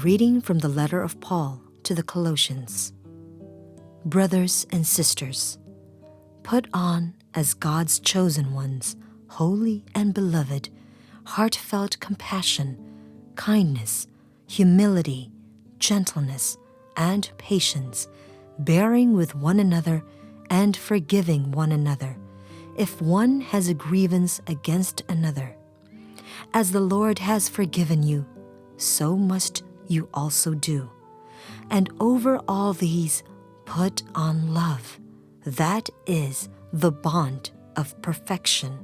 reading from the letter of Paul to the Colossians. Brothers and sisters, put on as God's chosen ones, holy and beloved, heartfelt compassion, kindness, humility, gentleness, and patience, bearing with one another and forgiving one another, if one has a grievance against another. As the Lord has forgiven you, so must you also do. And over all these, put on love. That is the bond of perfection.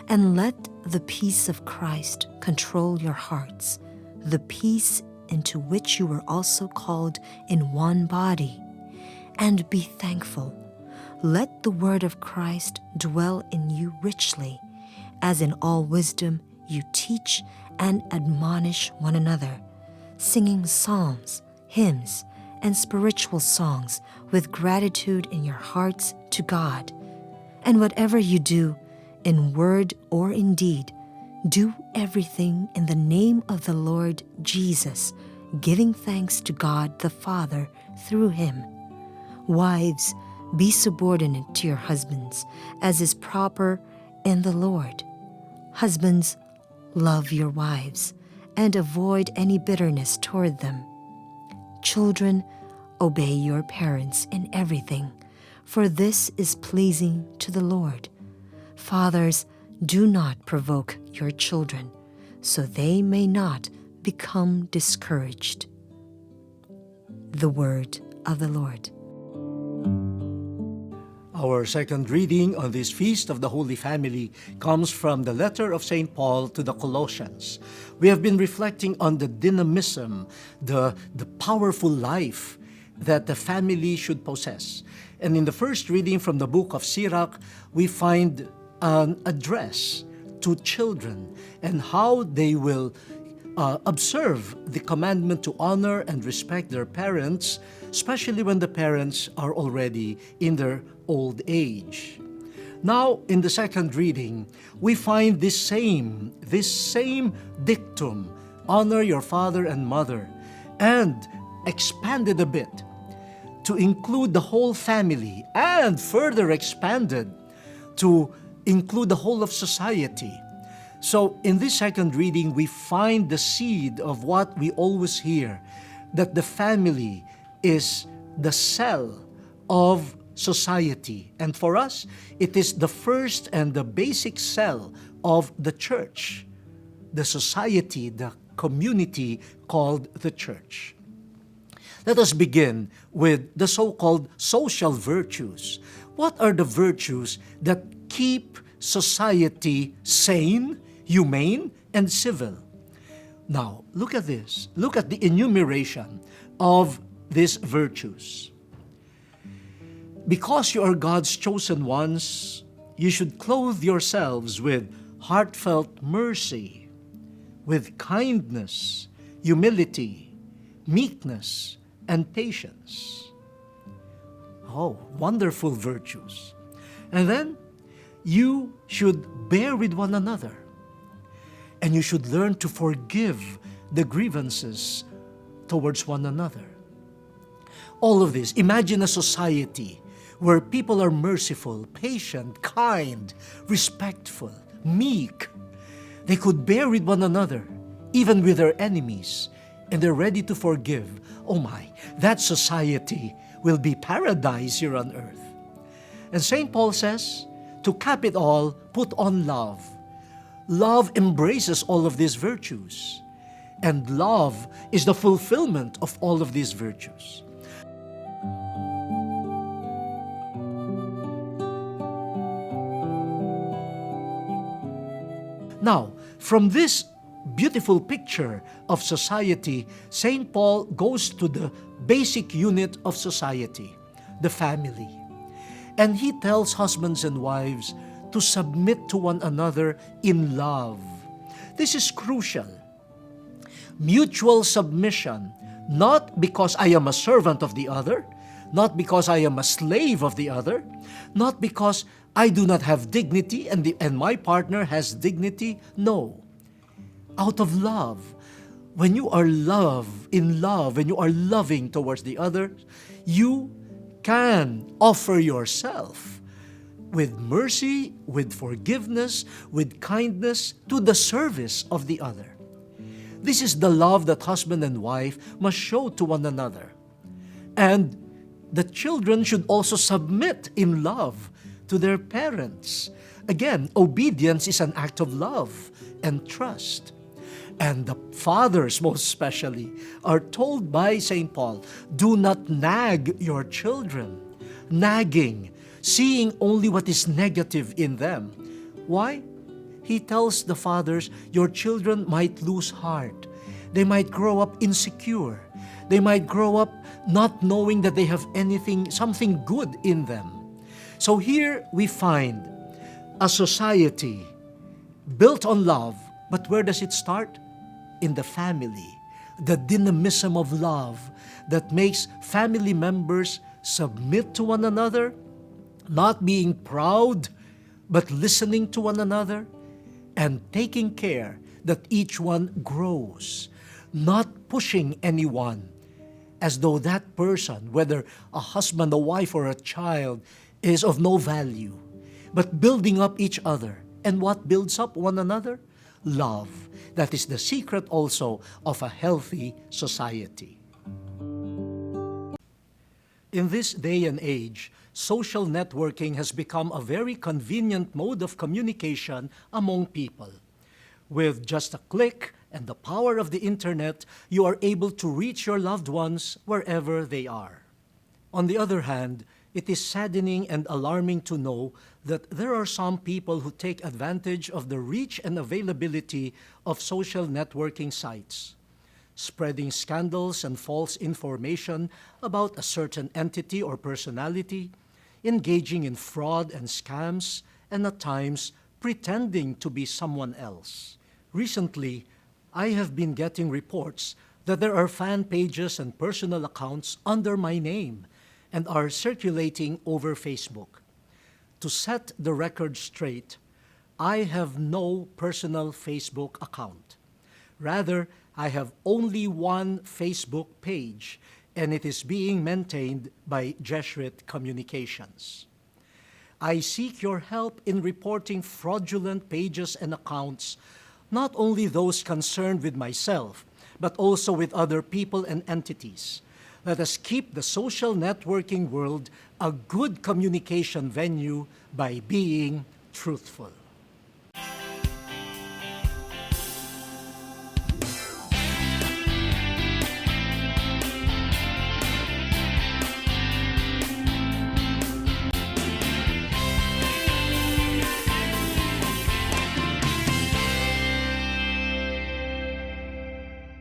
And let the peace of Christ control your hearts, the peace into which you were also called in one body. And be thankful. Let the word of Christ dwell in you richly, as in all wisdom you teach and admonish one another, singing psalms, hymns, and spiritual songs with gratitude in your hearts to God. And whatever you do, in word or in deed, do everything in the name of the Lord Jesus, giving thanks to God the Father through him. Wives, be subordinate to your husbands, as is proper in the Lord. Husbands, love your wives, and avoid any bitterness toward them. Children, obey your parents in everything, for this is pleasing to the Lord. Fathers, do not provoke your children, so they may not become discouraged. The word of the Lord. Our second reading on this Feast of the Holy Family comes from the letter of St. Paul to the Colossians. We have been reflecting on the dynamism, the powerful life that the family should possess. And in the first reading from the book of Sirach, we find an address to children and how they will observe the commandment to honor and respect their parents, especially when the parents are already in their old age. Now, in the second reading, we find this same dictum, honor your father and mother, and expanded a bit to include the whole family, and further expanded to include the whole of society. So in this second reading, we find the seed of what we always hear, that the family is the cell of society. And for us, it is the first and the basic cell of the church, the society, the community called the church. Let us begin with the so-called social virtues. What are the virtues that keep society sane, humane, and civil? Now, look at this. Look at the enumeration of these virtues. Because you are God's chosen ones, you should clothe yourselves with heartfelt mercy, with kindness, humility, meekness, and patience. Oh, wonderful virtues. And then, you should bear with one another. And you should learn to forgive the grievances towards one another. All of this, imagine a society where people are merciful, patient, kind, respectful, meek. They could bear with one another, even with their enemies, and they're ready to forgive. Oh my, that society will be paradise here on earth. And St. Paul says, to cap it all, put on love. Love embraces all of these virtues. And love is the fulfillment of all of these virtues. Now, from this beautiful picture of society, St. Paul goes to the basic unit of society, the family. And he tells husbands and wives to submit to one another in love. This is crucial. Mutual submission, not because I am a servant of the other, not because I am a slave of the other, not because I do not have dignity and my partner has dignity. No. Out of love, When you are in love, when you are loving towards the other, you can offer yourself with mercy, with forgiveness, with kindness to the service of the other. This is the love that husband and wife must show to one another. And the children should also submit in love to their parents. Again, obedience is an act of love and trust. And the fathers, most especially, are told by St. Paul, do not nag your children. Nagging, seeing only what is negative in them. Why? He tells the fathers, your children might lose heart. They might grow up insecure. They might grow up not knowing that they have something good in them. So here we find a society built on love, but where does it start? In the family. The dynamism of love that makes family members submit to one another, not being proud, but listening to one another, and taking care that each one grows, not pushing anyone as though that person, whether a husband, a wife, or a child, is of no value, but building up each other. And what builds up one another? Love. That is the secret also of a healthy society. In this day and age, social networking has become a very convenient mode of communication among people. With just a click and the power of the internet, you are able to reach your loved ones wherever they are. On the other hand, it is saddening and alarming to know that there are some people who take advantage of the reach and availability of social networking sites, spreading scandals and false information about a certain entity or personality, engaging in fraud and scams, and at times pretending to be someone else. Recently, I have been getting reports that there are fan pages and personal accounts under my name and are circulating over Facebook. To set the record straight, I have no personal Facebook account. Rather, I have only one Facebook page, and it is being maintained by Jesuit Communications. I seek your help in reporting fraudulent pages and accounts, not only those concerned with myself, but also with other people and entities. Let us keep the social networking world a good communication venue by being truthful.